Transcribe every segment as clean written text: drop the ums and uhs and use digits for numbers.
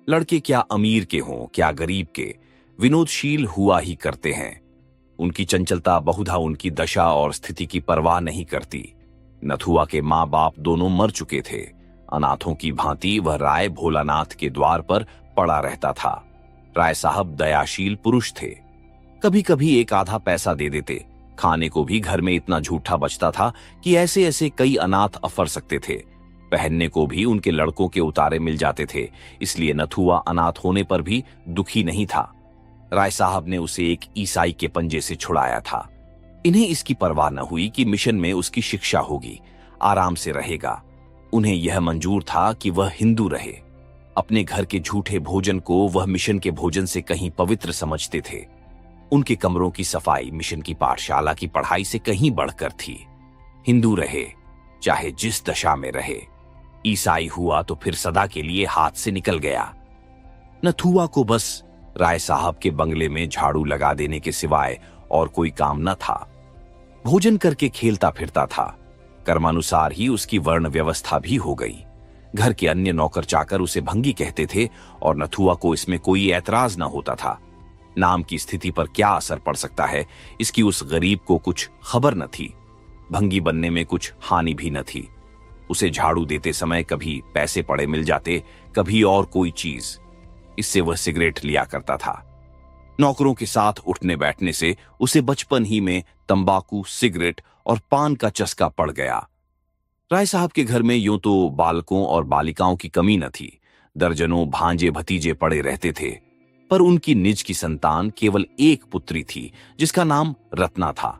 लड़के क्या अमीर के हों क्या गरीब के, विनोदशील हुआ ही करते हैं। उनकी चंचलता बहुधा उनकी दशा और स्थिति की परवाह नहीं करती। नथुआ के माँ बाप दोनों मर चुके थे। अनाथों की भांति वह राय भोलानाथ के द्वार पर पड़ा रहता था। राय साहब दयाशील पुरुष थे। कभी कभी एक आधा पैसा दे देते। खाने को भी घर में इतना झूठा बचता था कि ऐसे ऐसे कई अनाथ अफर सकते थे। पहनने को भी उनके लड़कों के उतारे मिल जाते थे, इसलिए नथुआ अनाथ होने पर भी दुखी नहीं था। राय साहब ने उसे एक ईसाई के पंजे से छुड़ाया था। इन्हें इसकी परवाह न हुई कि मिशन में उसकी शिक्षा होगी, आराम से रहेगा। उन्हें यह मंजूर था कि वह हिंदू रहे। अपने घर के झूठे भोजन को वह मिशन के भोजन से कहीं पवित्र समझते थे। उनके कमरों की सफाई मिशन की पाठशाला की पढ़ाई से कहीं बढ़कर थी। हिंदू रहे, चाहे जिस दशा में रहे। ईसाई हुआ तो फिर सदा के लिए हाथ से निकल गया। नथुआ को बस राय साहब के बंगले में झाड़ू लगा देने के सिवाय और कोई काम न था। भोजन करके खेलता फिरता था। कर्मानुसार ही उसकी वर्ण व्यवस्था भी हो गई। घर के अन्य नौकर चाकर उसे भंगी कहते थे और नथुआ को इसमें कोई ऐतराज न होता था। नाम की स्थिति पर क्या असर पड़ सकता है, इसकी उस गरीब को कुछ खबर न थी। भंगी बनने में कुछ हानि भी न थी। उसे झाड़ू देते समय कभी पैसे पड़े मिल जाते, कभी और कोई चीज। इससे वह सिगरेट लिया करता था। नौकरों के साथ उठने बैठने से उसे बचपन ही में तंबाकू, सिगरेट और पान का चस्का पड़ गया। राय साहब के घर में यूं तो बालकों और बालिकाओं की कमी न थी। दर्जनों भांजे भतीजे पड़े रहते थे, पर उनकी निज की संतान केवल एक पुत्री थी, जिसका नाम रत्ना था।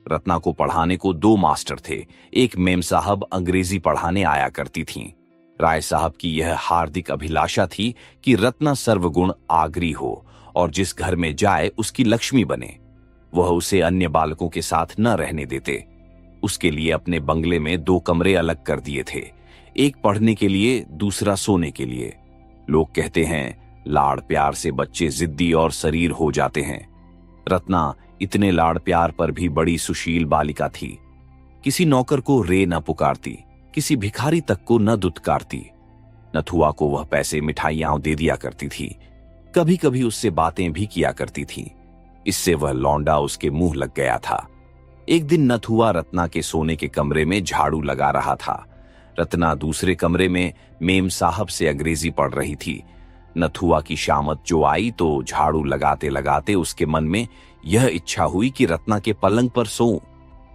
रत्ना को पढ़ाने को 2 मास्टर थे। एक मेम साहब अंग्रेजी पढ़ाने आया करती थीं। राय साहब की यह हार्दिक अभिलाषा थी कि रत्ना सर्वगुण आगरी हो और जिस घर में जाए उसकी लक्ष्मी बने। वह उसे अन्य बालकों के साथ न रहने देते। उसके लिए अपने बंगले में 2 कमरे अलग कर दिए थे, एक पढ़ने के लिए, दूसरा सोने के लिए। लोग कहते हैं लाड़ प्यार से बच्चे जिद्दी और शरीर हो जाते हैं। रत्ना इतने लाड़ प्यार पर भी बड़ी सुशील बालिका थी। किसी नौकर को रे न पुकारती, किसी भिखारी तक को न दुत्कारती। नथुआ को वह पैसे मिठाइयां दे दिया करती थी। कभी कभी उससे बातें भी किया करती थी। इससे वह लौंडा उसके मुंह लग गया था। एक दिन नथुआ रत्ना के सोने के कमरे में झाड़ू लगा रहा था। रत्ना दूसरे कमरे में मेम साहब से अंग्रेजी पढ़ रही थी। नथुआ की शामत जो आई तो झाड़ू लगाते लगाते उसके मन में यह इच्छा हुई कि रत्ना के पलंग पर सोऊं।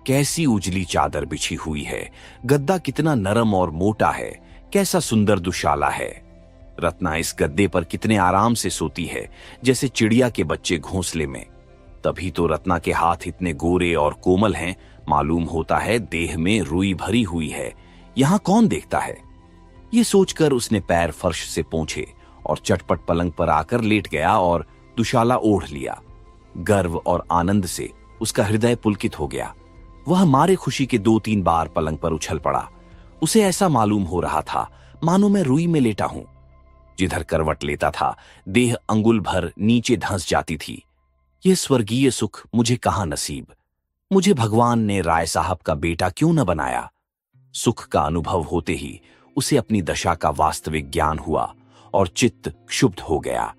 कैसी उजली चादर बिछी हुई है, गद्दा कितना नरम और मोटा है, कैसा सुंदर दुशाला है। रत्ना इस गद्दे पर कितने आराम से सोती है, जैसे चिड़िया के बच्चे घोंसले में। तभी तो रत्ना के हाथ इतने गोरे और कोमल हैं, मालूम होता है देह में रुई भरी हुई है। यहां कौन देखता है? ये सोचकर उसने पैर फर्श से पोंछे और चटपट पलंग पर आकर लेट गया और दुशाला ओढ़ लिया। गर्व और आनंद से उसका हृदय पुलकित हो गया। वह मारे खुशी के 2-3 बार पलंग पर उछल पड़ा। उसे ऐसा मालूम हो रहा था मानो मैं रुई में लेटा हूं। जिधर करवट लेता था देह अंगुल भर नीचे धंस जाती थी। यह स्वर्गीय सुख मुझे कहां नसीब। मुझे भगवान ने राय साहब का बेटा क्यों न बनाया। सुख का अनुभव होते ही उसे अपनी दशा का वास्तविक ज्ञान हुआ और चित्त क्षुब्ध हो गया।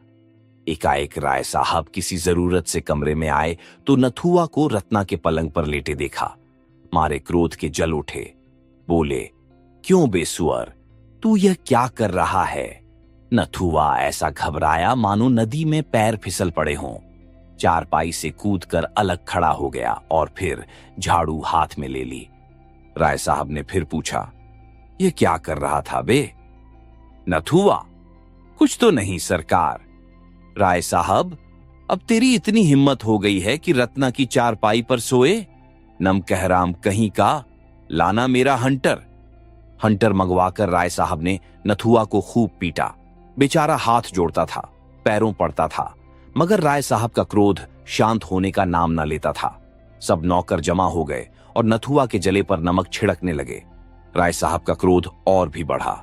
एकाएक राय साहब किसी जरूरत से कमरे में आए तो नथुआ को रत्ना के पलंग पर लेटे देखा। मारे क्रोध के जल उठे। बोले, क्यों बेसुअर, तू यह क्या कर रहा है? नथुआ ऐसा घबराया मानो नदी में पैर फिसल पड़े हों। चारपाई से कूदकर अलग खड़ा हो गया और फिर झाड़ू हाथ में ले ली। राय साहब ने फिर पूछा, यह क्या कर रहा था बे? नथुआ, कुछ तो नहीं सरकार। राय साहब, अब तेरी इतनी हिम्मत हो गई है कि रत्ना की चारपाई पर सोए? नमकहराम कहीं का, लाना मेरा हंटर। हंटर मंगवाकर राय साहब ने नथुआ को खूब पीटा। बेचारा हाथ जोड़ता था, पैरों पड़ता था, मगर राय साहब का क्रोध शांत होने का नाम न लेता था। सब नौकर जमा हो गए और नथुआ के जले पर नमक छिड़कने लगे। राय साहब का क्रोध और भी बढ़ा।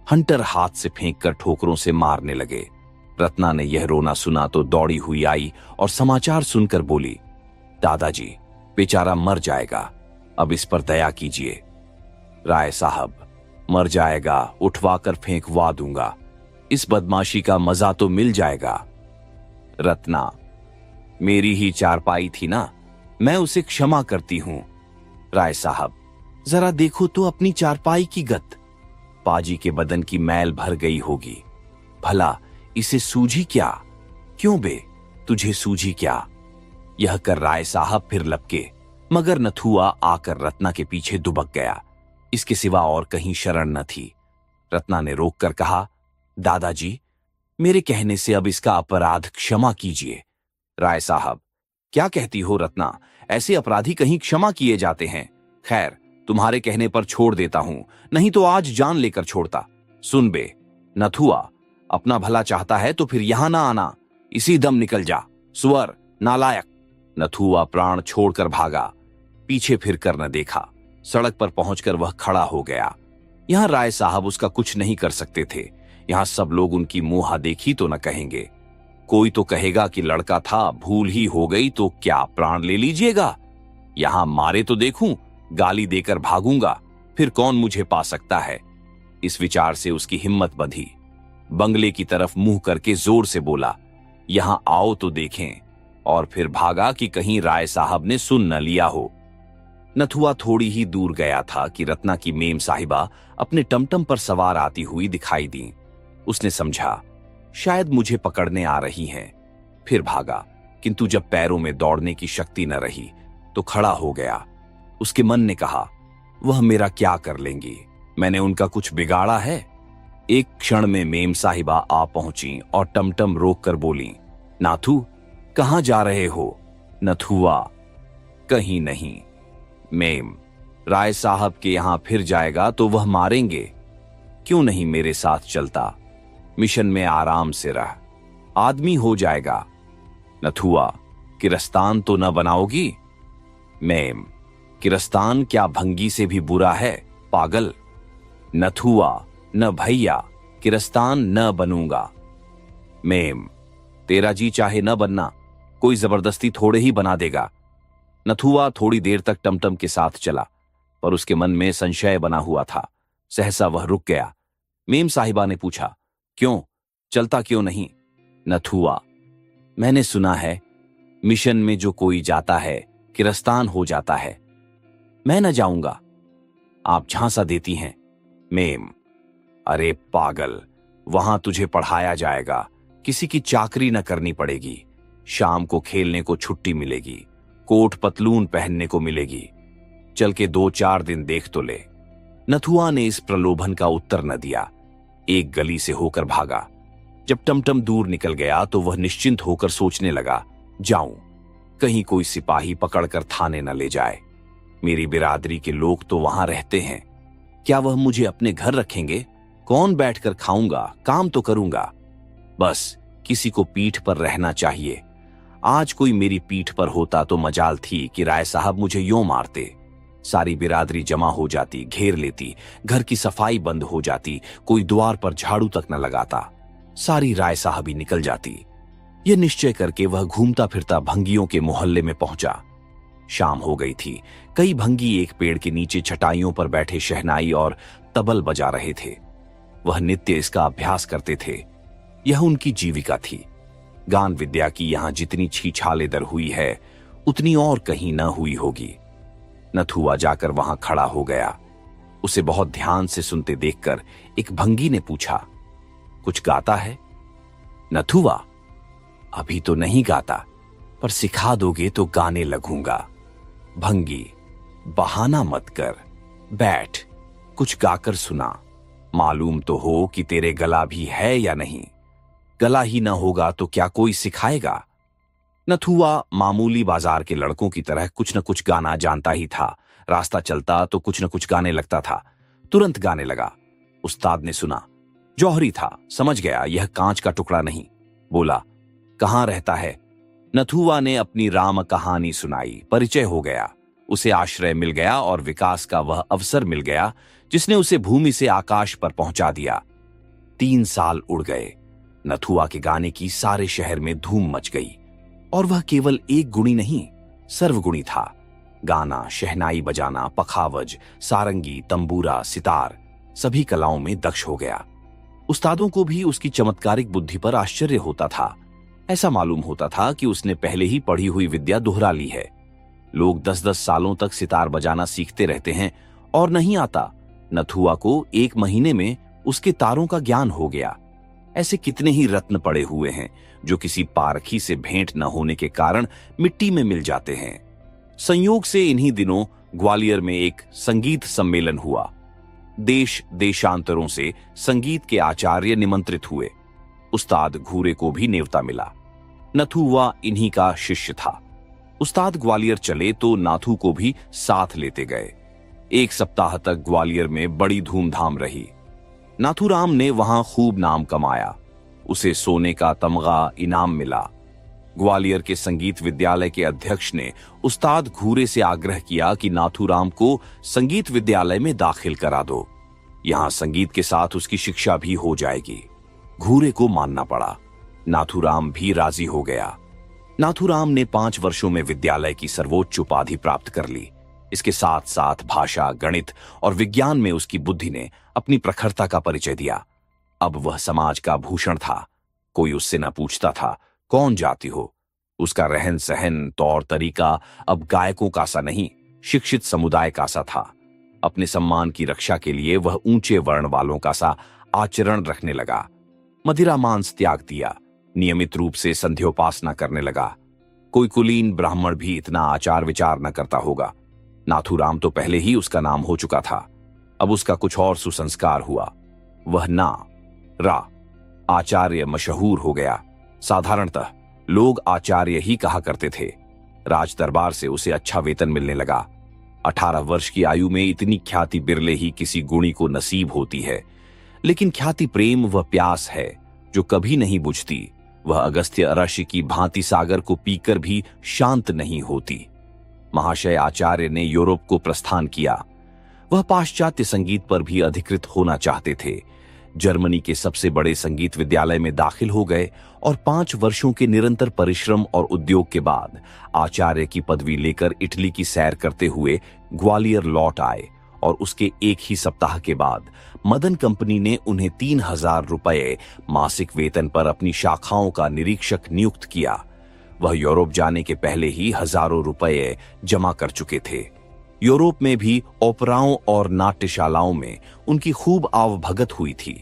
हंटर हाथ से फेंककर ठोकरों से मारने लगे। रत्ना ने यह रोना सुना तो दौड़ी हुई आई और समाचार सुनकर बोली, दादाजी, बेचारा मर जाएगा, अब इस पर दया कीजिए। राय साहब, मर जाएगा, उठवाकर फेंकवा दूंगा। इस बदमाशी का मजा तो मिल जाएगा। रत्ना, मेरी ही चारपाई थी ना, मैं उसे क्षमा करती हूं। राय साहब, जरा देखो तो अपनी चारपाई की गत। पाजी के बदन की मैल भर गई होगी। भला इसे सूझी क्या? क्यों बे, तुझे सूझी क्या? यह कर राय साहब फिर लपके, मगर नथुआ आकर रत्ना के पीछे दुबक गया। इसके सिवा और कहीं शरण न थी। रत्ना ने रोककर कहा, दादाजी, मेरे कहने से अब इसका अपराध क्षमा कीजिए। राय साहब, क्या कहती हो रत्ना? ऐसे अपराधी कहीं क्षमा किए जाते हैं? खैर, तुम्हारे कहने पर छोड़ देता हूं, नहीं तो आज जान लेकर छोड़ता। सुन बे, नथुआ, अपना भला चाहता है तो फिर यहां ना आना, इसी दम निकल जा। सुअर, नालायक। नथुआ प्राण छोड़कर भागा। पीछे फिर कर न देखा। सड़क पर पहुंचकर वह खड़ा हो गया। यहां राय साहब उसका कुछ नहीं कर सकते थे। यहां सब लोग उनकी मुंहा देखी तो न कहेंगे। कोई तो कहेगा कि लड़का था, भूल ही हो गई तो क्या प्राण ले लीजिएगा? यहां मारे तो देखूं, गाली देकर भागूंगा, फिर कौन मुझे पा सकता है? इस विचार से उसकी हिम्मत बंधी। बंगले की तरफ मुंह करके जोर से बोला, यहां आओ तो देखें, और फिर भागा कि कहीं राय साहब ने सुन न लिया हो। नथुआ थोड़ी ही दूर गया था कि रत्ना की मेम साहिबा अपने टमटम पर सवार आती हुई दिखाई दी। उसने समझा शायद मुझे पकड़ने आ रही हैं। फिर भागा, किंतु जब पैरों में दौड़ने की शक्ति न रही तो खड़ा हो गया। उसके मन ने कहा, वह मेरा क्या कर लेंगी? मैंने उनका कुछ बिगाड़ा है? एक क्षण में मेम साहिबा आ पहुंची और टमटम रोक कर बोली, नाथू, कहां जा रहे हो? नथुआ, कहीं नहीं। मेम, राय साहब के यहां फिर जाएगा तो वह मारेंगे। क्यों नहीं मेरे साथ चलता? मिशन में आराम से रह, आदमी हो जाएगा। नथुआ, किरस्तान तो न बनाओगी? मेम, किरस्तान क्या भंगी से भी बुरा है, पागल? नथुआ, न भैया, किरस्तान न बनूंगा। मेम, तेरा जी चाहे न बनना, कोई जबरदस्ती थोड़े ही बना देगा। नथुआ थोड़ी देर तक टमटम के साथ चला, पर उसके मन में संशय बना हुआ था। सहसा वह रुक गया। मेम साहिबा ने पूछा, क्यों, चलता क्यों नहीं? नथुआ, मैंने सुना है मिशन में जो कोई जाता है किरस्तान हो जाता है। मैं न जाऊंगा। आप झांसा देती हैं। मेम, अरे पागल, वहां तुझे पढ़ाया जाएगा, किसी की चाकरी न करनी पड़ेगी। शाम को खेलने को छुट्टी मिलेगी, कोट पतलून पहनने को मिलेगी। चल के 2-4 दिन देख तो ले। नथुआ ने इस प्रलोभन का उत्तर न दिया। एक गली से होकर भागा। जब टमटम दूर निकल गया तो वह निश्चिंत होकर सोचने लगा, जाऊं, कहीं कोई सिपाही पकड़कर थाने न ले जाए। मेरी बिरादरी के लोग तो वहां रहते हैं, क्या वह मुझे अपने घर रखेंगे? कौन बैठकर खाऊंगा? काम तो करूंगा। बस किसी को पीठ पर रहना चाहिए। आज कोई मेरी पीठ पर होता तो मजाल थी कि राय साहब मुझे यूं मारते। सारी बिरादरी जमा हो जाती, घेर लेती, घर की सफाई बंद हो जाती, कोई द्वार पर झाड़ू तक न लगाता, सारी राय साहबी निकल जाती। यह निश्चय करके वह घूमता फिरता भंगियों के मोहल्ले में पहुंचा। शाम हो गई थी। कई भंगी एक पेड़ के नीचे चटाइयों पर बैठे शहनाई और तबल बजा रहे थे। वह नित्य इसका अभ्यास करते थे। यह उनकी जीविका थी। गान विद्या की यहां जितनी छीछालेदर हुई है, उतनी और कहीं न हुई होगी। नथुआ जाकर वहां खड़ा हो गया। उसे बहुत ध्यान से सुनते देखकर एक भंगी ने पूछा, कुछ गाता है? नथुआ, अभी तो नहीं गाता, पर सिखा दोगे तो गाने लगूंगा। भंगी, बहाना मत कर, बैठ, कुछ गाकर सुना। मालूम तो हो कि तेरे गला भी है या नहीं। गला ही न होगा तो क्या कोई सिखाएगा? नथुआ मामूली बाजार के लड़कों की तरह कुछ न कुछ गाना जानता ही था। रास्ता चलता तो कुछ न कुछ गाने लगता था। तुरंत गाने लगा। उस्ताद ने सुना, जौहरी था, समझ गया यह कांच का टुकड़ा नहीं। बोला, कहां रहता है? नथुआ ने अपनी राम कहानी सुनाई। परिचय हो गया। उसे आश्रय मिल गया और विकास का वह अवसर मिल गया जिसने उसे भूमि से आकाश पर पहुंचा दिया। 3 साल उड़ गए। नथुआ के गाने की सारे शहर में धूम मच गई। और वह केवल एक गुणी नहीं, सर्वगुणी था। गाना, शहनाई बजाना, पखावज, सारंगी, तंबूरा, सितार, सभी कलाओं में दक्ष हो गया। उस्तादों को भी उसकी चमत्कारिक बुद्धि पर आश्चर्य होता था। ऐसा मालूम होता था कि उसने पहले ही पढ़ी हुई विद्या दोहरा ली है। लोग 10-10 सालों तक सितार बजाना सीखते रहते हैं और नहीं आता। नथुआ को 1 महीने में उसके तारों का ज्ञान हो गया। ऐसे कितने ही रत्न पड़े हुए हैं जो किसी पारखी से भेंट न होने के कारण मिट्टी में मिल जाते हैं। संयोग से इन्हीं दिनों ग्वालियर में एक संगीत सम्मेलन हुआ। देश देशांतरों से संगीत के आचार्य निमंत्रित हुए। उस्ताद घूरे को भी न्योता मिला। नथुआ इन्हीं का शिष्य था। उस्ताद ग्वालियर चले तो नाथू को भी साथ लेते गए। 1 सप्ताह तक ग्वालियर में बड़ी धूमधाम रही। नाथूराम ने वहां खूब नाम कमाया। उसे सोने का तमगा इनाम मिला। ग्वालियर के संगीत विद्यालय के अध्यक्ष ने उस्ताद घूरे से आग्रह किया कि नाथूराम को संगीत विद्यालय में दाखिल करा दो। यहां संगीत के साथ उसकी शिक्षा भी हो जाएगी। घूरे को मानना पड़ा। नाथूराम भी राजी हो गया। नाथूराम ने 5 वर्षों में विद्यालय की सर्वोच्च उपाधि प्राप्त कर ली। इसके साथ साथ भाषा, गणित और विज्ञान में उसकी बुद्धि ने अपनी प्रखरता का परिचय दिया। अब वह समाज का भूषण था। कोई उससे न पूछता था कौन जाति हो। उसका रहन सहन, तौर तरीका अब गायकों का सा नहीं, शिक्षित समुदाय का सा था। अपने सम्मान की रक्षा के लिए वह ऊंचे वर्ण वालों का सा आचरण रखने लगा। मदिरा मांस त्याग दिया। नियमित रूप से संध्योपासना करने लगा। कोई कुलीन ब्राह्मण भी इतना आचार विचार न करता होगा। नाथूराम तो पहले ही उसका नाम हो चुका था। अब उसका कुछ और सुसंस्कार हुआ। वह ना रा आचार्य मशहूर हो गया। साधारणतः लोग आचार्य ही कहा करते थे। राज दरबार से उसे अच्छा वेतन मिलने लगा। 18 वर्ष की आयु में इतनी ख्याति बिरले ही किसी गुणी को नसीब होती है। लेकिन ख्याति प्रेम वह प्यास है जो कभी नहीं बुझती। वह अगस्त्य अरण्य की भांति सागर को पीकर भी शांत नहीं होती। महाशय आचार्य ने यूरोप को प्रस्थान किया। वह पाश्चात्य संगीत पर भी अधिकृत होना चाहते थे। जर्मनी के सबसे बड़े संगीत विद्यालय में दाखिल हो गए और 5 वर्षों के निरंतर परिश्रम और उद्योग के बाद आचार्य की पदवी लेकर इटली की सैर करते हुए ग्वालियर लौट आए। और उसके 1 ही सप्ताह के बाद मदन कंपनी ने उन्हें 3000 रुपये मासिक वेतन पर अपनी शाखाओं का निरीक्षक नियुक्त किया। वह यूरोप जाने के पहले ही हजारों रुपये जमा कर चुके थे। यूरोप में भी ओपराओं और नाट्यशालाओं में उनकी खूब आवभगत हुई थी।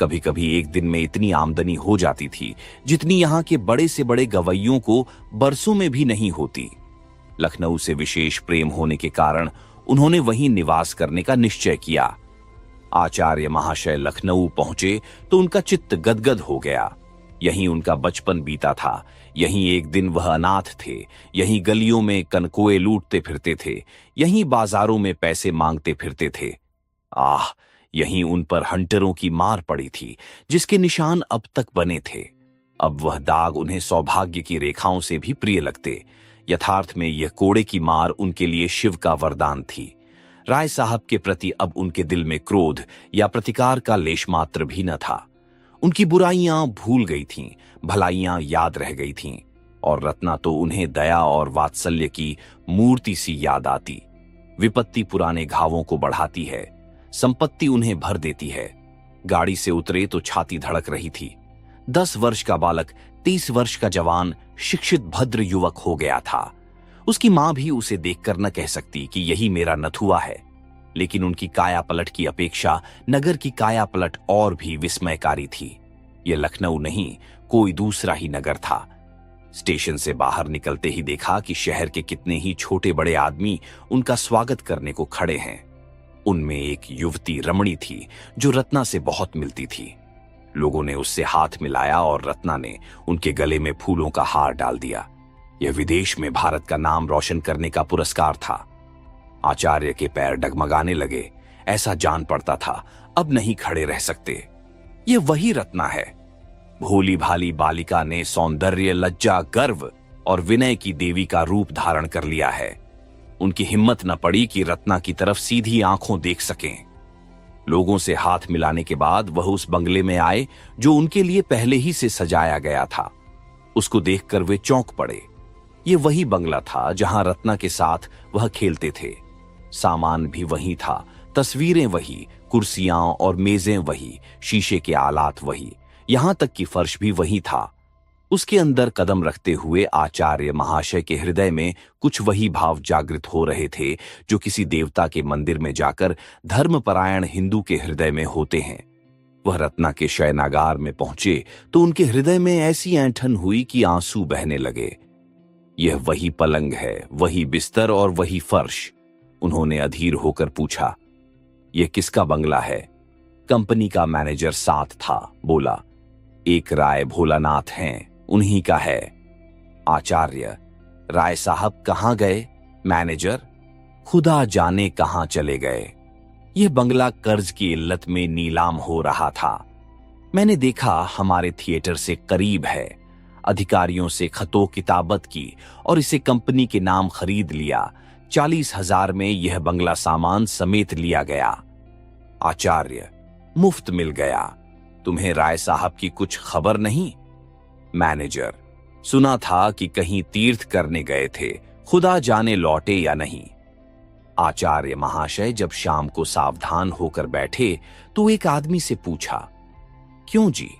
कभी कभी एक दिन में इतनी आमदनी हो जाती थी जितनी यहाँ के बड़े से बड़े गवैयों को बरसों में भी नहीं होती। लखनऊ से विशेष प्रेम होने के कारण उन्होंने वहीं निवास करने का निश्चय किया। आचार्य महाशय लखनऊ पहुंचे तो उनका चित्त गदगद हो गया। यहीं उनका बचपन बीता था। यहीं एक दिन वह अनाथ थे। यहीं गलियों में कनकोए लूटते फिरते थे। यहीं बाजारों में पैसे मांगते फिरते थे। आह, यहीं उन पर हंटरों की मार पड़ी थी जिसके निशान अब तक बने थे। अब वह दाग उन्हें सौभाग्य की रेखाओं से भी प्रिय लगते। यथार्थ में यह कोड़े की मार उनके लिए शिव का वरदान थी। राय साहब के प्रति अब उनके दिल में क्रोध या प्रतिकार का लेश मात्र भी न था। उनकी बुराइयां भूल गई थीं, भलाइयां याद रह गई थीं। और रत्ना तो उन्हें दया और वात्सल्य की मूर्ति सी याद आती। विपत्ति पुराने घावों को बढ़ाती है, संपत्ति उन्हें भर देती है। गाड़ी से उतरे तो छाती धड़क रही थी। 10 वर्ष का बालक 30 वर्ष का जवान शिक्षित भद्र युवक हो गया था। उसकी मां भी उसे देखकर न कह सकती कि यही मेरा नथुआ है। लेकिन उनकी काया पलट की अपेक्षा नगर की काया पलट और भी विस्मयकारी थी। यह लखनऊ नहीं, कोई दूसरा ही नगर था। स्टेशन से बाहर निकलते ही देखा कि शहर के कितने ही छोटे बड़े आदमी उनका स्वागत करने को खड़े हैं। उनमें एक युवती रमणी थी जो रत्ना से बहुत मिलती थी। लोगों ने उससे हाथ मिलाया और रत्ना ने उनके गले में फूलों का हार डाल दिया। यह विदेश में भारत का नाम रोशन करने का पुरस्कार था। आचार्य के पैर डगमगाने लगे। ऐसा जान पड़ता था अब नहीं खड़े रह सकते। यह वही रत्ना है। भोली भाली बालिका ने सौंदर्य, लज्जा, गर्व और विनय की देवी का रूप धारण कर लिया है। उनकी हिम्मत न पड़ी कि रत्ना की तरफ सीधी आंखों देख सकें। लोगों से हाथ मिलाने के बाद वह उस बंगले में आए जो उनके लिए पहले ही से सजाया गया था। उसको देखकर वे चौंक पड़े। ये वही बंगला था जहां रत्ना के साथ वह खेलते थे। सामान भी वही था, तस्वीरें वही, कुर्सियां और मेजें वही, शीशे के आलात वही, यहां तक कि फर्श भी वही था। उसके अंदर कदम रखते हुए आचार्य महाशय के हृदय में कुछ वही भाव जागृत हो रहे थे जो किसी देवता के मंदिर में जाकर धर्मपरायण हिंदू के हृदय में होते हैं। वह रत्ना के शयनागार में पहुंचे तो उनके हृदय में ऐसी ऐंठन हुई कि आंसू बहने लगे। यह वही पलंग है, वही बिस्तर और वही फर्श। उन्होंने अधीर होकर पूछा, यह किसका बंगला है? कंपनी का मैनेजर साथ था, बोला, एक राय भोलानाथ हैं, उन्हीं का है। आचार्य, राय साहब कहां गए? मैनेजर, खुदा जाने कहां चले गए। यह बंगला कर्ज की इल्लत में नीलाम हो रहा था। मैंने देखा हमारे थिएटर से करीब है। अधिकारियों से खतो किताबत की और इसे कंपनी के नाम खरीद लिया। 40,000 में यह बंगला सामान समेत लिया गया। आचार्य, मुफ्त मिल गया। तुम्हें राय साहब की कुछ खबर नहीं? मैनेजर, सुना था कि कहीं तीर्थ करने गए थे, खुदा जाने लौटे या नहीं। आचार्य महाशय जब शाम को सावधान होकर बैठे तो एक आदमी से पूछा, क्यों जी,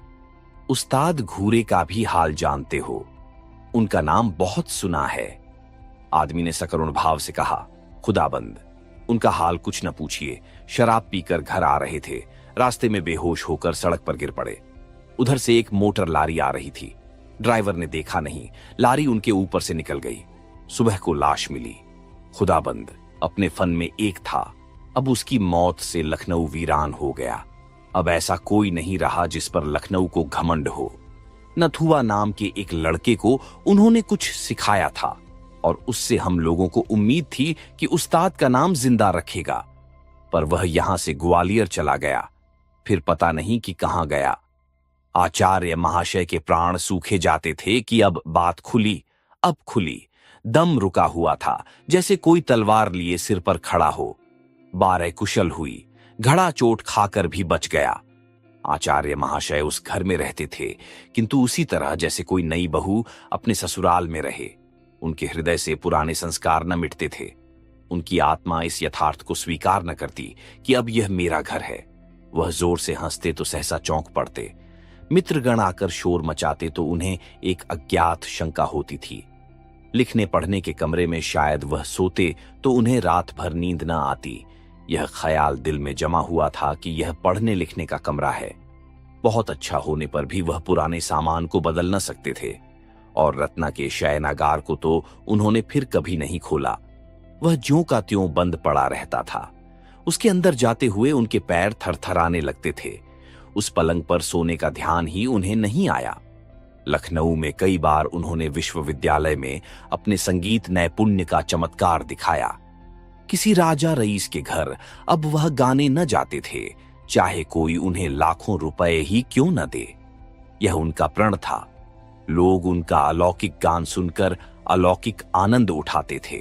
उस्ताद घूरे का भी हाल जानते हो? उनका नाम बहुत सुना है। आदमी ने सकरुण भाव से कहा, खुदाबंद, उनका हाल कुछ न पूछिए। शराब पीकर घर आ रहे थे, रास्ते में बेहोश होकर सड़क पर गिर पड़े। उधर से एक मोटर लारी आ रही थी, ड्राइवर ने देखा नहीं, लारी उनके ऊपर से निकल गई। सुबह को लाश मिली। खुदाबंद अपने फन में एक था, अब उसकी मौत से लखनऊ वीरान हो गया। अब ऐसा कोई नहीं रहा जिस पर लखनऊ को घमंड हो। नथुआ नाम के एक लड़के को उन्होंने कुछ सिखाया था और उससे हम लोगों को उम्मीद थी कि उस्ताद का नाम जिंदा रखेगा, पर वह यहां से ग्वालियर चला गया, फिर पता नहीं कि कहां गया। आचार्य महाशय के प्राण सूखे जाते थे कि अब बात खुली। अब खुली, दम रुका हुआ था, जैसे कोई तलवार लिए सिर पर खड़ा हो। 12 कुशल हुई, घड़ा चोट खाकर भी बच गया। आचार्य महाशय उस घर में रहते थे, किंतु उसी तरह जैसे कोई नई बहू अपने ससुराल में रहे। उनके हृदय से पुराने संस्कार न मिटते थे। उनकी आत्मा इस यथार्थ को स्वीकार न करती कि अब यह मेरा घर है। वह जोर से हंसते तो सहसा चौंक पड़ते। मित्रगण आकर शोर मचाते तो उन्हें एक अज्ञात शंका होती थी। लिखने पढ़ने के कमरे में शायद वह सोते तो उन्हें रात भर नींद न आती। यह ख्याल दिल में जमा हुआ था कि यह पढ़ने लिखने का कमरा है। बहुत अच्छा होने पर भी वह पुराने सामान को बदल न सकते थे। और रत्ना के शयनागार को तो उन्होंने फिर कभी नहीं खोला। वह ज्यों का त्यों बंद पड़ा रहता था। उसके अंदर जाते हुए उनके पैर थरथराने लगते थे। उस पलंग पर सोने का ध्यान ही उन्हें नहीं आया। लखनऊ में कई बार उन्होंने विश्वविद्यालय में अपने संगीत नैपुण्य का चमत्कार दिखाया। किसी राजा रईस के घर अब वह गाने न जाते थे, चाहे कोई उन्हें लाखों रुपए ही क्यों न दे। यह उनका प्रण था। लोग उनका अलौकिक गान सुनकर अलौकिक आनंद उठाते थे।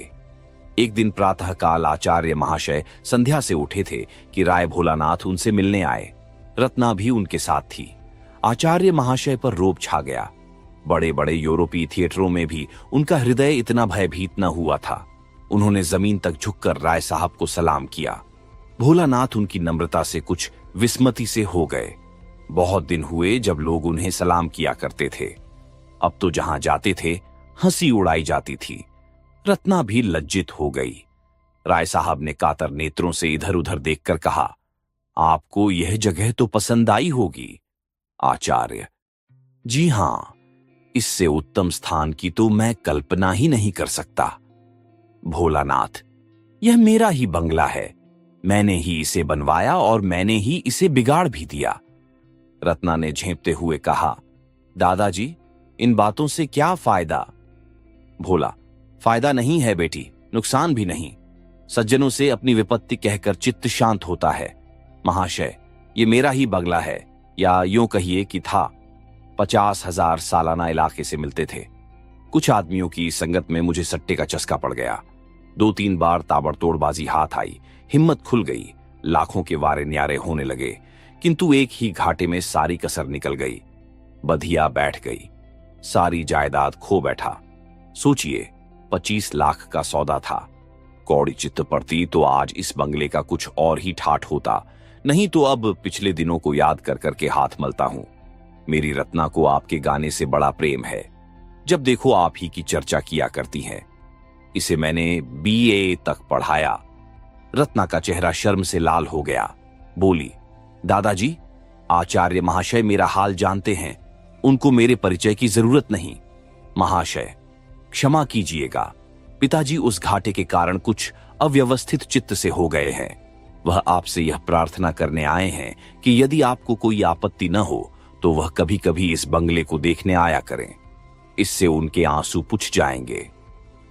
एक दिन प्रातःकाल आचार्य महाशय संध्या से उठे थे कि राय भोलानाथ उनसे मिलने आए। रत्ना भी उनके साथ थी। आचार्य महाशय पर रोब छा गया। बड़े बड़े यूरोपीय थिएटरों में भी उनका हृदय इतना भयभीत न हुआ था। उन्होंने जमीन तक झुककर राय साहब को सलाम किया। भोलानाथ उनकी नम्रता से कुछ विस्मति से हो गए। बहुत दिन हुए जब लोग उन्हें सलाम किया करते थे। अब तो जहां जाते थे हंसी उड़ाई जाती थी। रत्ना भी लज्जित हो गई। राय साहब ने कातर नेत्रों से इधर उधर देखकर कहा, आपको यह जगह तो पसंद आई होगी। आचार्य, जी हां, इससे उत्तम स्थान की तो मैं कल्पना ही नहीं कर सकता। भोलानाथ, यह मेरा ही बंगला है। मैंने ही इसे बनवाया और मैंने ही इसे बिगाड़ भी दिया। रत्ना ने झेंपते हुए कहा, दादाजी, इन बातों से क्या फायदा? भोला, फायदा नहीं है बेटी, नुकसान भी नहीं। सज्जनों से अपनी विपत्ति कहकर चित्त शांत होता है। महाशय, ये मेरा ही बंगला है, या यूं कहिए कि था। 50,000 सालाना इलाके से मिलते थे। कुछ आदमियों की संगत में मुझे सट्टे का चस्का पड़ गया। 2-3 बार ताबड़तोड़बाजी हाथ आई, हिम्मत खुल गई, लाखों के वारे न्यारे होने लगे, किंतु एक ही घाटे में सारी कसर निकल गई। बधिया बैठ गई, सारी जायदाद खो बैठा। सोचिए, 25 लाख का सौदा था। कौड़ी चित्त पड़ती तो आज इस बंगले का कुछ और ही ठाठ होता, नहीं तो अब पिछले दिनों को याद कर करके हाथ मलता हूं। मेरी रत्ना को आपके गाने से बड़ा प्रेम है। जब देखो आप ही की चर्चा किया करती हैं। इसे मैंने BA तक पढ़ाया। रत्ना का चेहरा शर्म से लाल हो गया। बोली, दादाजी, आचार्य महाशय मेरा हाल जानते हैं, उनको मेरे परिचय की जरूरत नहीं। महाशय, क्षमा कीजिएगा, पिताजी उस घाटे के कारण कुछ अव्यवस्थित चित्त से हो गए हैं। वह आपसे यह प्रार्थना करने आए हैं कि यदि आपको कोई आपत्ति न हो तो वह कभी कभी इस बंगले को देखने आया करें। इससे उनके आंसू पुछ जाएंगे।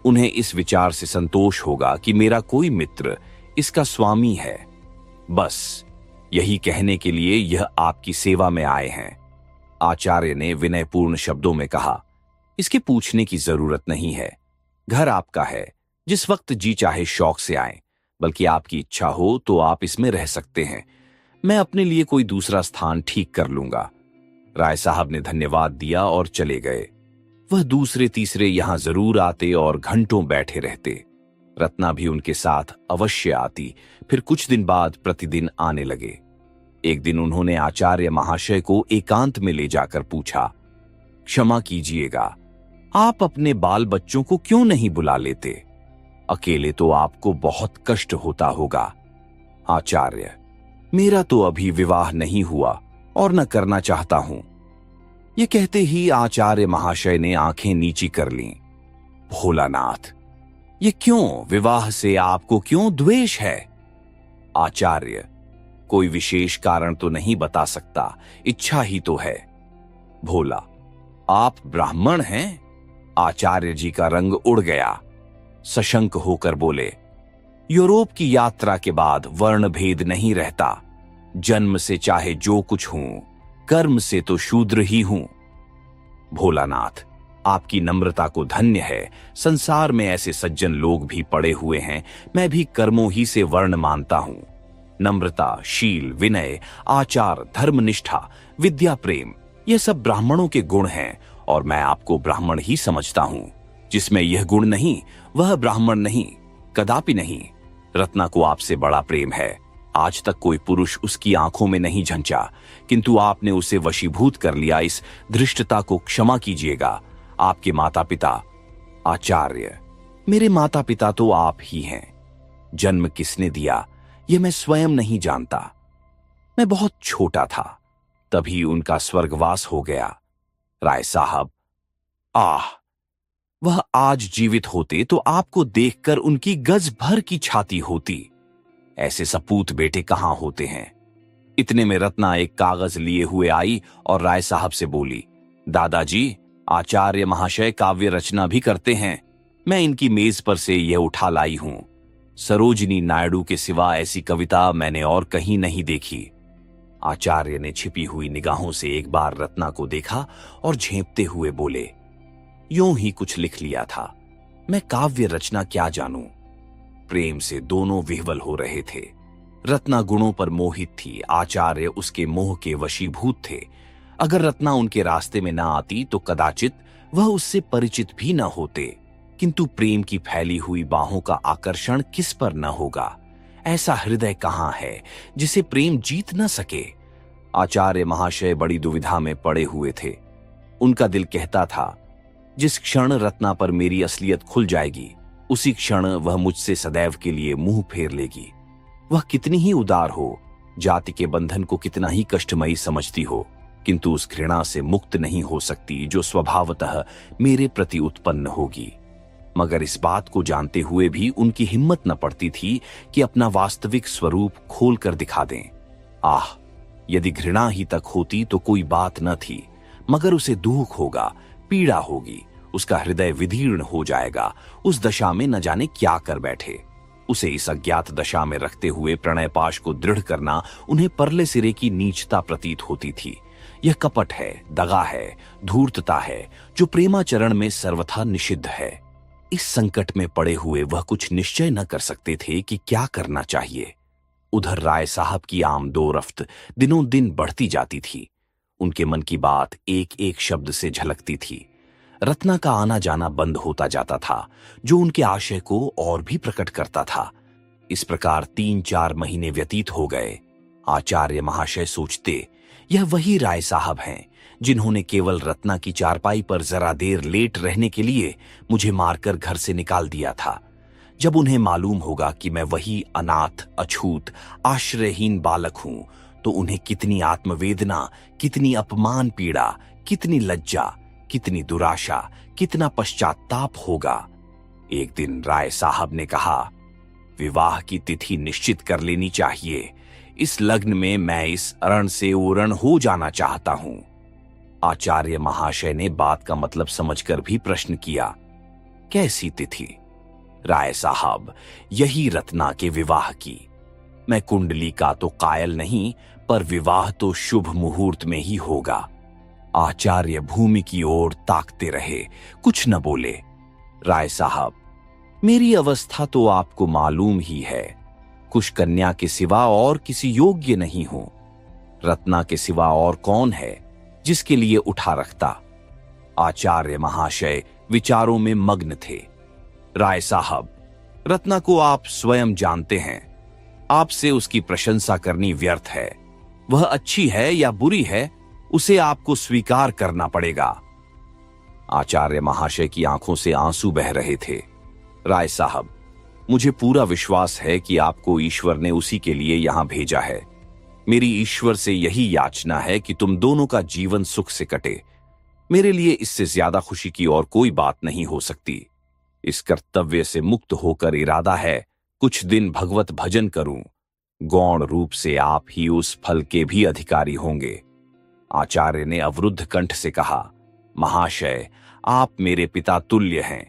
उन्हें इस विचार से संतोष होगा कि मेरा कोई मित्र इसका स्वामी है। बस यही कहने के लिए यह आपकी सेवा में आए हैं। आचार्य ने विनयपूर्ण शब्दों में कहा, इसके पूछने की जरूरत नहीं है। घर आपका है, जिस वक्त जी चाहे शौक से आए, बल्कि आपकी इच्छा हो तो आप इसमें रह सकते हैं। मैं अपने लिए कोई दूसरा स्थान ठीक कर लूंगा। राय साहब ने धन्यवाद दिया और चले गए। वह दूसरे तीसरे यहां जरूर आते और घंटों बैठे रहते। रत्ना भी उनके साथ अवश्य आती। फिर कुछ दिन बाद प्रतिदिन आने लगे। एक दिन उन्होंने आचार्य महाशय को एकांत में ले जाकर पूछा, क्षमा कीजिएगा, आप अपने बाल बच्चों को क्यों नहीं बुला लेते? अकेले तो आपको बहुत कष्ट होता होगा। आचार्य, मेरा तो अभी विवाह नहीं हुआ और न करना चाहता हूं। ये कहते ही आचार्य महाशय ने आंखें नीची कर लीं। भोलानाथ, ये क्यों? विवाह से आपको क्यों द्वेष है? आचार्य, कोई विशेष कारण तो नहीं बता सकता, इच्छा ही तो है। भोला, आप ब्राह्मण हैं? आचार्य जी का रंग उड़ गया। सशंक होकर बोले, यूरोप की यात्रा के बाद वर्ण भेद नहीं रहता। जन्म से चाहे जो कुछ हूं, कर्म से तो शूद्र ही हूं। भोलानाथ, आपकी नम्रता को धन्य है। संसार में ऐसे सज्जन लोग भी पड़े हुए हैं। मैं भी कर्मों ही से वर्ण मानता हूं। नम्रता, शील, विनय, आचार, धर्मनिष्ठा, विद्या, प्रेम, ये सब ब्राह्मणों के गुण हैं और मैं आपको ब्राह्मण ही समझता हूं। जिसमें यह गुण नहीं वह ब्राह्मण नहीं, कदापि नहीं। रत्ना को आपसे बड़ा प्रेम है। आज तक कोई पुरुष उसकी आंखों में नहीं झंचा, किंतु आपने उसे वशीभूत कर लिया। इस धृष्टता को क्षमा कीजिएगा। आपके माता पिता। आचार्य, मेरे माता पिता तो आप ही हैं। जन्म किसने दिया यह मैं स्वयं नहीं जानता। मैं बहुत छोटा था, तभी उनका स्वर्गवास हो गया। राय साहब, वह आज जीवित होते तो आपको देखकर उनकी गज भर की छाती होती। ऐसे सपूत बेटे कहां होते हैं। इतने में रत्ना एक कागज लिए हुए आई और राय साहब से बोली, दादाजी, आचार्य महाशय काव्य रचना भी करते हैं। मैं इनकी मेज पर से यह उठा लाई हूं। सरोजिनी नायडू के सिवा ऐसी कविता मैंने और कहीं नहीं देखी। आचार्य ने छिपी हुई निगाहों से एक बार रत्ना को देखा और झेंपते हुए बोले, यूं ही कुछ लिख लिया था। मैं काव्य रचना क्या जानूं। प्रेम से दोनों विह्वल हो रहे थे। रत्ना गुणों पर मोहित थी, आचार्य उसके मोह के वशीभूत थे। अगर रत्ना उनके रास्ते में ना आती तो कदाचित वह उससे परिचित भी न होते। किंतु प्रेम की फैली हुई बाहों का आकर्षण किस पर न होगा। ऐसा हृदय कहां है जिसे प्रेम जीत न सके। आचार्य महाशय बड़ी दुविधा में पड़े हुए थे। उनका दिल कहता था, जिस क्षण रत्ना पर मेरी असलियत खुल जाएगी उसी क्षण वह मुझसे सदैव के लिए मुंह फेर लेगी। वह कितनी ही उदार हो, जाति के बंधन को कितना ही कष्टमयी समझती हो, किंतु उस घृणा से मुक्त नहीं हो सकती जो स्वभावतः मेरे प्रति उत्पन्न होगी। मगर इस बात को जानते हुए भी उनकी हिम्मत न पड़ती थी कि अपना वास्तविक स्वरूप खोल कर दिखा दें। यदि घृणा ही तक होती तो कोई बात न थी, मगर उसे दुख होगा, पीड़ा होगी, उसका हृदय विदीर्ण हो जाएगा। उस दशा में न जाने क्या कर बैठे। उसे इस अज्ञात दशा में रखते हुए प्रणय पाश को दृढ़ करना उन्हें परले सिरे की नीचता प्रतीत होती थी। यह कपट है, दगा है, धूर्तता है, जो प्रेमाचरण में सर्वथा निषिद्ध है। इस संकट में पड़े हुए वह कुछ निश्चय न कर सकते थे कि क्या करना चाहिए। उधर राय साहब की आमदोरफ्त दिनों दिन बढ़ती जाती थी। उनके मन की बात एक एक शब्द से झलकती थी। रत्ना का आना जाना बंद होता जाता था, जो उनके आशय को और भी प्रकट करता था। इस प्रकार 3-4 महीने व्यतीत हो गए। आचार्य महाशय सोचते, यह वही राय साहब हैं जिन्होंने केवल रत्ना की चारपाई पर जरा देर लेट रहने के लिए मुझे मारकर घर से निकाल दिया था। जब उन्हें मालूम होगा कि मैं वही अनाथ, अछूत, आश्रयहीन बालक हूं, तो उन्हें कितनी आत्मवेदना, कितनी अपमान पीड़ा, कितनी लज्जा, कितनी दुराशा, कितना पश्चाताप होगा। एक दिन राय साहब ने कहा, विवाह की तिथि निश्चित कर लेनी चाहिए। इस लग्न में मैं इस अरण से ओरण हो जाना चाहता हूं। आचार्य महाशय ने बात का मतलब समझकर भी प्रश्न किया, कैसी तिथि? राय साहब, यही रत्ना के विवाह की। मैं कुंडली का तो कायल नहीं, पर विवाह तो शुभ मुहूर्त में ही होगा। आचार्य भूमि की ओर ताकते रहे, कुछ न बोले। राय साहब, मेरी अवस्था तो आपको मालूम ही है। कुश कन्या के सिवा और किसी योग्य नहीं हूं। रत्ना के सिवा और कौन है जिसके लिए उठा रखता? आचार्य महाशय विचारों में मग्न थे। राय साहब, रत्ना को आप स्वयं जानते हैं। आपसे उसकी प्रशंसा करनी व्यर्थ है। वह अच्छी है या बुरी है, उसे आपको स्वीकार करना पड़ेगा। आचार्य महाशय की आंखों से आंसू बह रहे थे। राय साहब, मुझे पूरा विश्वास है कि आपको ईश्वर ने उसी के लिए यहां भेजा है। मेरी ईश्वर से यही याचना है कि तुम दोनों का जीवन सुख से कटे। मेरे लिए इससे ज्यादा खुशी की और कोई बात नहीं हो सकती। इस कर्तव्य से मुक्त होकर इरादा है कुछ दिन भगवत भजन करूं। गौण रूप से आप ही उस फल के भी अधिकारी होंगे। आचार्य ने अवरुद्ध कंठ से कहा, महाशय, आप मेरे पिता तुल्य हैं,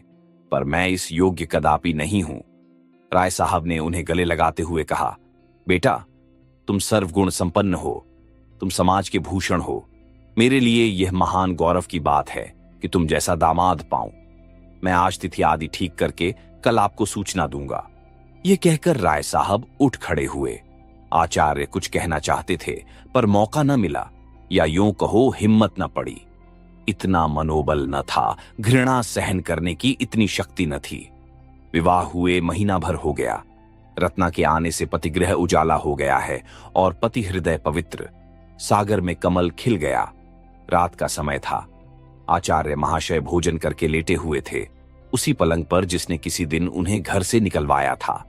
पर मैं इस योग्य कदापि नहीं हूं। राय साहब ने उन्हें गले लगाते हुए कहा, बेटा, तुम सर्वगुण संपन्न हो, तुम समाज के भूषण हो। मेरे लिए यह महान गौरव की बात है कि तुम जैसा दामाद पाऊं। मैं आज तिथि आदि ठीक करके कल आपको सूचना दूंगा। यह कहकर राय साहब उठ खड़े हुए। आचार्य कुछ कहना चाहते थे, पर मौका न मिला, या यूं कहो हिम्मत न पड़ी। इतना मनोबल न था, घृणा सहन करने की इतनी शक्ति न थी। विवाह हुए महीना भर हो गया। रत्ना के आने से पतिगृह उजाला हो गया है और पति हृदय पवित्र। सागर में कमल खिल गया। रात का समय था। आचार्य महाशय भोजन करके लेटे हुए थे, उसी पलंग पर जिसने किसी दिन उन्हें घर से निकलवाया था,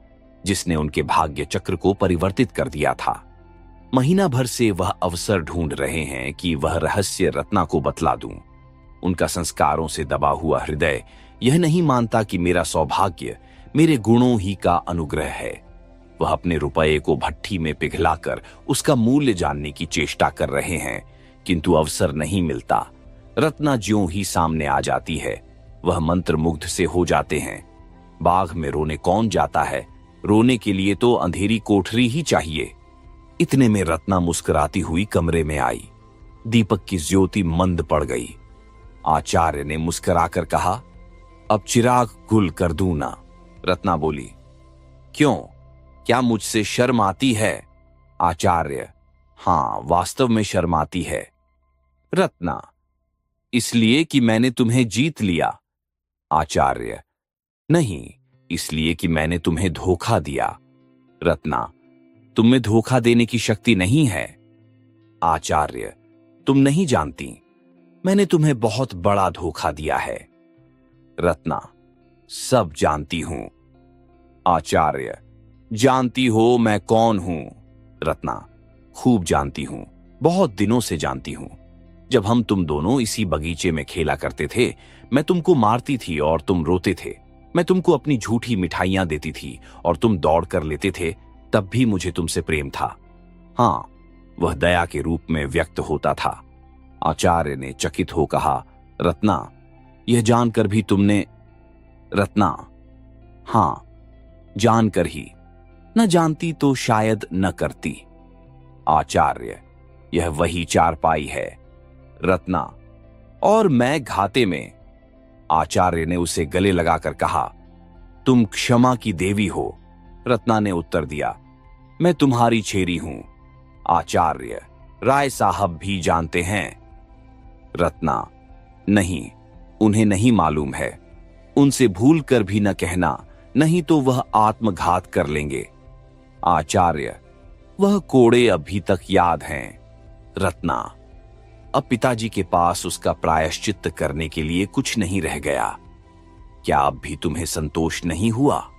जिसने उनके भाग्य चक्र को परिवर्तित कर दिया था। महीना भर से वह अवसर ढूंढ रहे हैं कि वह रहस्य रत्ना को बतला दूं। उनका संस्कारों से दबा हुआ हृदय यह नहीं मानता कि मेरा सौभाग्य मेरे गुणों ही का अनुग्रह है। वह अपने रुपये को भट्ठी में पिघलाकर उसका मूल्य जानने की चेष्टा कर रहे हैं, किंतु अवसर नहीं मिलता। रत्ना ज्यों ही सामने आ जाती है, वह मंत्र मुग्ध से हो जाते हैं। बाग में रोने कौन जाता है? रोने के लिए तो अंधेरी कोठरी ही चाहिए। इतने में रत्ना मुस्कुराती हुई कमरे में आई। दीपक की ज्योति मंद पड़ गई। आचार्य ने मुस्कुराकर कहा, अब चिराग गुल कर दूं ना? रत्ना बोली, क्यों, क्या मुझसे शर्म आती है? आचार्य, हां, वास्तव में शर्म आती है। रत्ना, इसलिए कि मैंने तुम्हें जीत लिया। आचार्य, नहीं, इसलिए कि मैंने तुम्हें धोखा दिया। रत्ना, तुम में धोखा देने की शक्ति नहीं है। आचार्य, तुम नहीं जानती, मैंने तुम्हें बहुत बड़ा धोखा दिया है। रत्ना, सब जानती हूं। आचार्य, जानती हो मैं कौन हूं? रत्ना, खूब जानती हूं, बहुत दिनों से जानती हूं। जब हम तुम दोनों इसी बगीचे में खेला करते थे, मैं तुमको मारती थी और तुम रोते थे। मैं तुमको अपनी झूठी मिठाइयां देती थी और तुम दौड़ कर लेते थे, तब भी मुझे तुमसे प्रेम था। हां, वह दया के रूप में व्यक्त होता था। आचार्य ने चकित हो कहा, रत्ना, यह जानकर भी तुमने? रत्ना, हां, जानकर ही। न जानती तो शायद न करती। आचार्य, यह वही चारपाई है। रत्ना, और मैं घाते में। आचार्य ने उसे गले लगाकर कहा, तुम क्षमा की देवी हो। रत्ना ने उत्तर दिया, मैं तुम्हारी छेरी हूं। आचार्य, राय साहब भी जानते हैं। रत्ना, नहीं, उन्हें नहीं मालूम है। उनसे भूल कर भी न कहना, नहीं तो वह आत्मघात कर लेंगे। आचार्य, वह कोड़े अभी तक याद हैं। रत्ना, अब पिताजी के पास उसका प्रायश्चित्त करने के लिए कुछ नहीं रह गया। क्या अब भी तुम्हें संतोष नहीं हुआ?